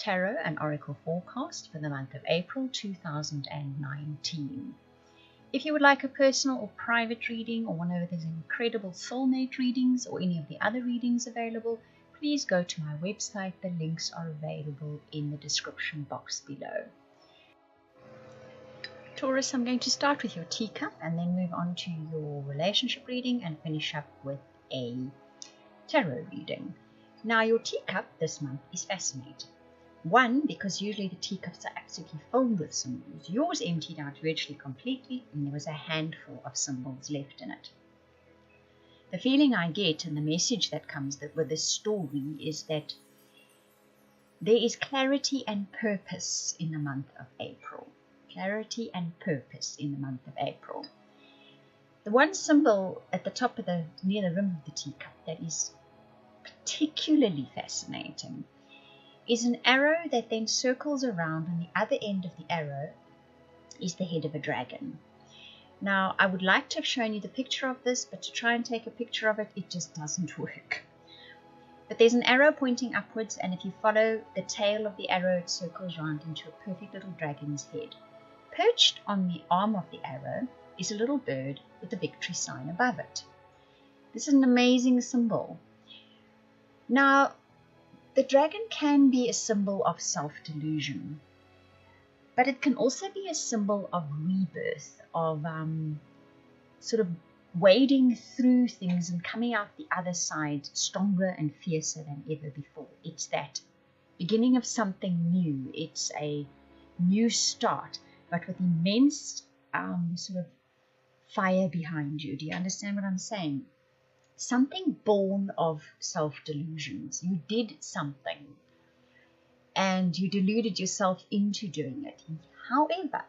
Tarot and Oracle forecast for the month of April 2019. If you would like a personal or private reading, or one of those incredible soulmate readings, or any of the other readings available, please go to my website. The links are available in the description box below. Taurus, I'm going to start with your teacup and then move on to your relationship reading and finish up with a tarot reading. Now, your teacup this month is fascinating. One, because usually the teacups are absolutely filled with symbols. Yours emptied out virtually completely, and there was a handful of symbols left in it. The feeling I get and the message that comes with this story is that there is clarity and purpose in the month of April. Clarity and purpose in the month of April. The one symbol at the top of near the rim of the teacup that is particularly fascinating is an arrow that then circles around, and the other end of the arrow is the head of a dragon. Now, I would like to have shown you the picture of this, but to try and take a picture of it, it just doesn't work. But there's an arrow pointing upwards, and if you follow the tail of the arrow, it circles around into a perfect little dragon's head. Perched on the arm of the arrow is a little bird with the victory sign above it. This is an amazing symbol. Now, the dragon can be a symbol of self-delusion, but it can also be a symbol of rebirth, of sort of wading through things and coming out the other side stronger and fiercer than ever before. It's that beginning of something new. It's a new start, but with immense sort of fire behind you. Do you understand what I'm saying? Something born of self-delusions. You did something and you deluded yourself into doing it. However,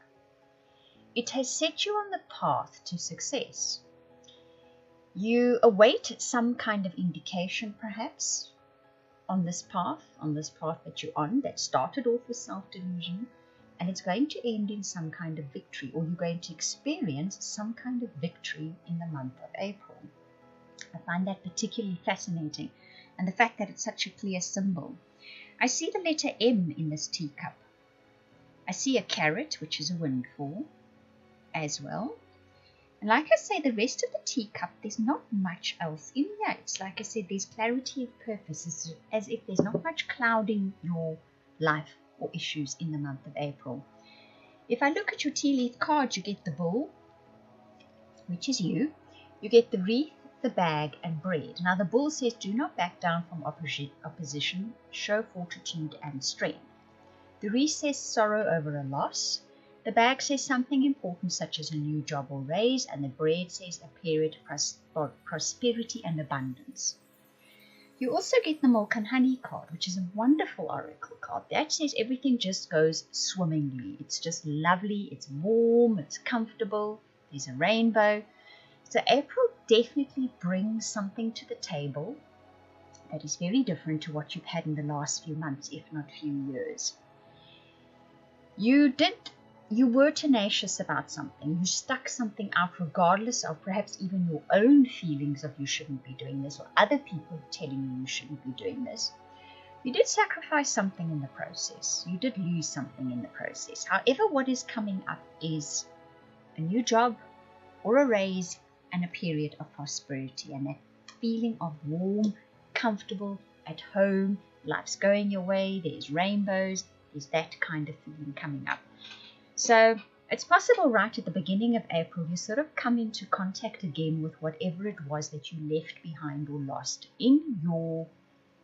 it has set you on the path to success. You await some kind of indication, perhaps, on this path that you're on, that started off with self-delusion, and it's going to end in some kind of victory, or you're going to experience some kind of victory in the month of April. I find that particularly fascinating, and the fact that it's such a clear symbol. I see the letter M in this teacup. I see a carrot, which is a windfall as well. And like I say, the rest of the teacup, there's not much else in here. It's like I said, there's clarity of purpose. It's as if there's not much clouding your life or issues in the month of April. If I look at your tea leaf card, you get the bull, which is you. You get the wreath, the bag, and bread. Now, the bull says, do not back down from opposition, show fortitude and strength. The wreath says sorrow over a loss. The bag says something important, such as a new job or raise, and the bread says a period of prosperity and abundance. You also get the milk and honey card, which is a wonderful oracle card. That says everything just goes swimmingly. It's just lovely, it's warm, it's comfortable, there's a rainbow. So April definitely brings something to the table that is very different to what you've had in the last few months, if not few years. You were tenacious about something. You stuck something out regardless of perhaps even your own feelings of you shouldn't be doing this, or other people telling you you shouldn't be doing this. You did sacrifice something in the process. You did lose something in the process. However, what is coming up is a new job or a raise and a period of prosperity, and that feeling of warm, comfortable, at home, life's going your way, there's rainbows, there's that kind of feeling coming up. So it's possible right at the beginning of April you sort of come into contact again with whatever it was that you left behind or lost in your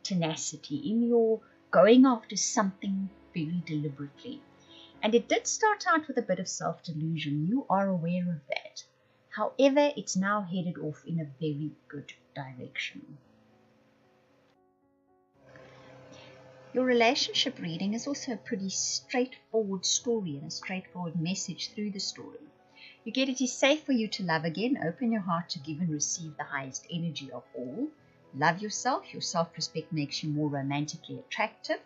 tenacity, in your going after something very deliberately. And it did start out with a bit of self-delusion. You are aware of that. However, it's now headed off in a very good direction. Your relationship reading is also a pretty straightforward story and a straightforward message through the story. You get it is safe for you to love again. Open your heart to give and receive the highest energy of all. Love yourself. Your self-respect makes you more romantically attractive.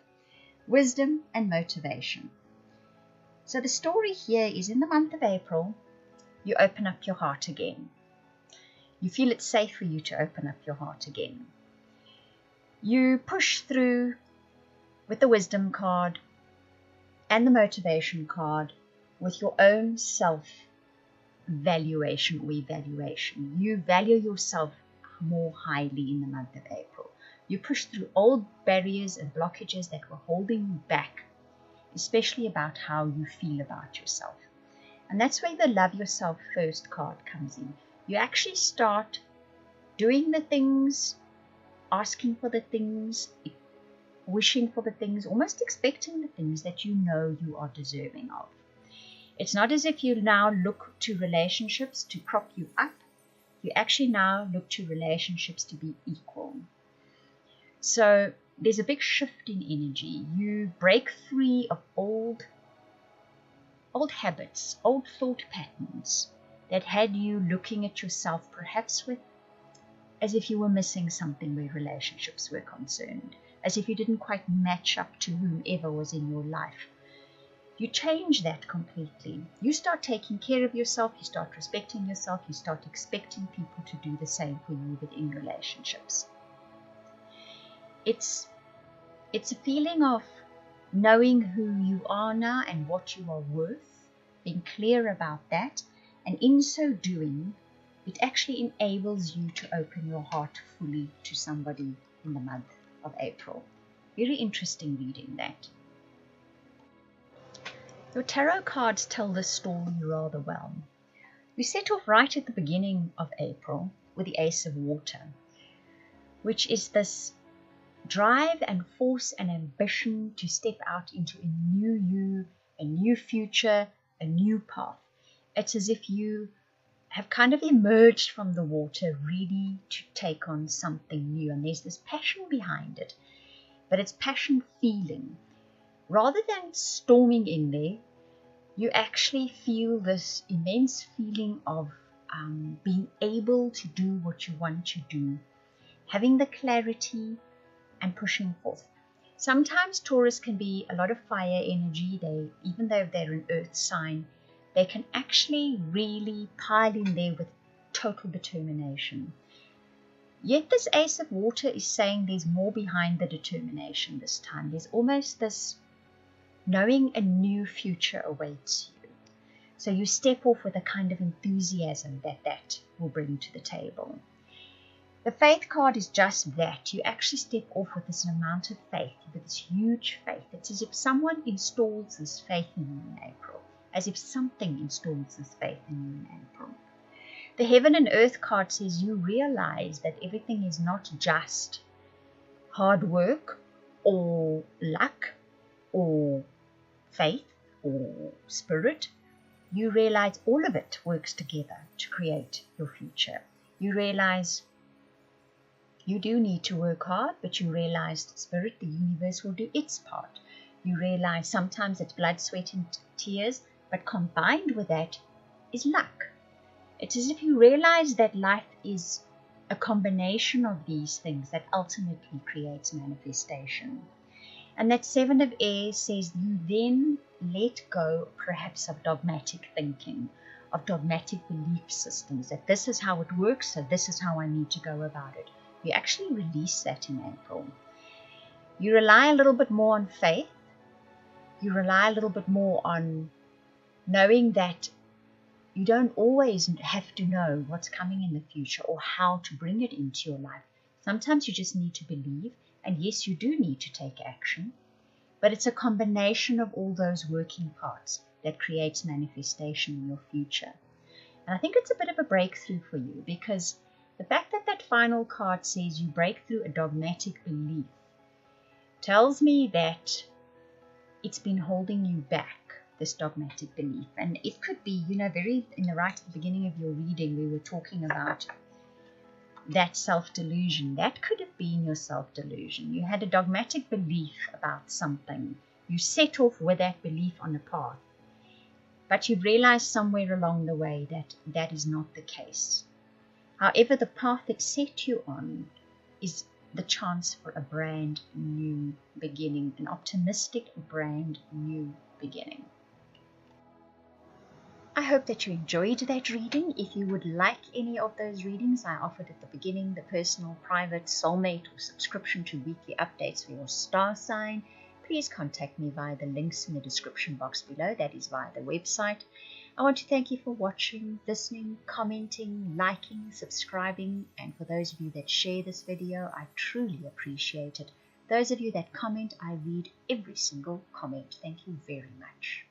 Wisdom and motivation. So the story here is in the month of April, you open up your heart again. You feel it's safe for you to open up your heart again. You push through with the wisdom card and the motivation card, with your own self-valuation or evaluation. You value yourself more highly in the month of April. You push through old barriers and blockages that were holding you back, especially about how you feel about yourself. And that's where the Love Yourself First card comes in. You actually start doing the things, asking for the things, wishing for the things, almost expecting the things that you know you are deserving of. It's not as if you now look to relationships to prop you up. You actually now look to relationships to be equal. So there's a big shift in energy. You break free of old habits, old thought patterns that had you looking at yourself perhaps with as if you were missing something where relationships were concerned, as if you didn't quite match up to whomever was in your life. You change that completely. You start taking care of yourself, you start respecting yourself, you start expecting people to do the same for you within relationships. It's a feeling of knowing who you are now and what you are worth, being clear about that, and in so doing, it actually enables you to open your heart fully to somebody in the month of April. Very interesting reading that. Your tarot cards tell this story rather well. We set off right at the beginning of April with the Ace of Water, which is this drive and force and ambition to step out into a new you, a new future, a new path. It's as if you have kind of emerged from the water, ready to take on something new. And there's this passion behind it, but it's passion feeling. Rather than storming in there, you actually feel this immense feeling of being able to do what you want to do, having the clarity and pushing forth. Sometimes Taurus can be a lot of fire energy. Even though they're an earth sign, they can actually really pile in there with total determination. Yet this Ace of Water is saying there's more behind the determination this time. There's almost this knowing a new future awaits you. So you step off with a kind of enthusiasm that will bring to the table. The Faith card is just that. You actually step off with this amount of faith, with this huge faith. It's as if someone installs this faith in you in April, as if something installs this faith in you in April. The Heaven and Earth card says you realize that everything is not just hard work or luck or faith or spirit. You realize all of it works together to create your future. You realize you do need to work hard, but you realize the spirit, the universe will do its part. You realize sometimes it's blood, sweat, and tears, but combined with that is luck. It's as if you realize that life is a combination of these things that ultimately creates manifestation. And that Seven of Air says you then let go perhaps of dogmatic thinking, of dogmatic belief systems, that this is how it works, so this is how I need to go about it. You actually release that in April. You rely a little bit more on faith. You rely a little bit more on knowing that you don't always have to know what's coming in the future or how to bring it into your life. Sometimes you just need to believe, and yes, you do need to take action, but it's a combination of all those working parts that creates manifestation in your future. And I think it's a bit of a breakthrough for you, because the fact that that final card says you break through a dogmatic belief tells me that it's been holding you back, this dogmatic belief. And it could be, very in the right at the beginning of your reading, we were talking about that self-delusion. That could have been your self-delusion. You had a dogmatic belief about something. You set off with that belief on a path, but you've realized somewhere along the way that that is not the case. However, the path it's set you on is the chance for a brand new beginning, an optimistic brand new beginning. I hope that you enjoyed that reading. If you would like any of those readings I offered at the beginning, the personal, private, soulmate, or subscription to weekly updates for your star sign, please contact me via the links in the description box below, that is via the website. I want to thank you for watching, listening, commenting, liking, subscribing, and for those of you that share this video, I truly appreciate it. Those of you that comment, I read every single comment. Thank you very much.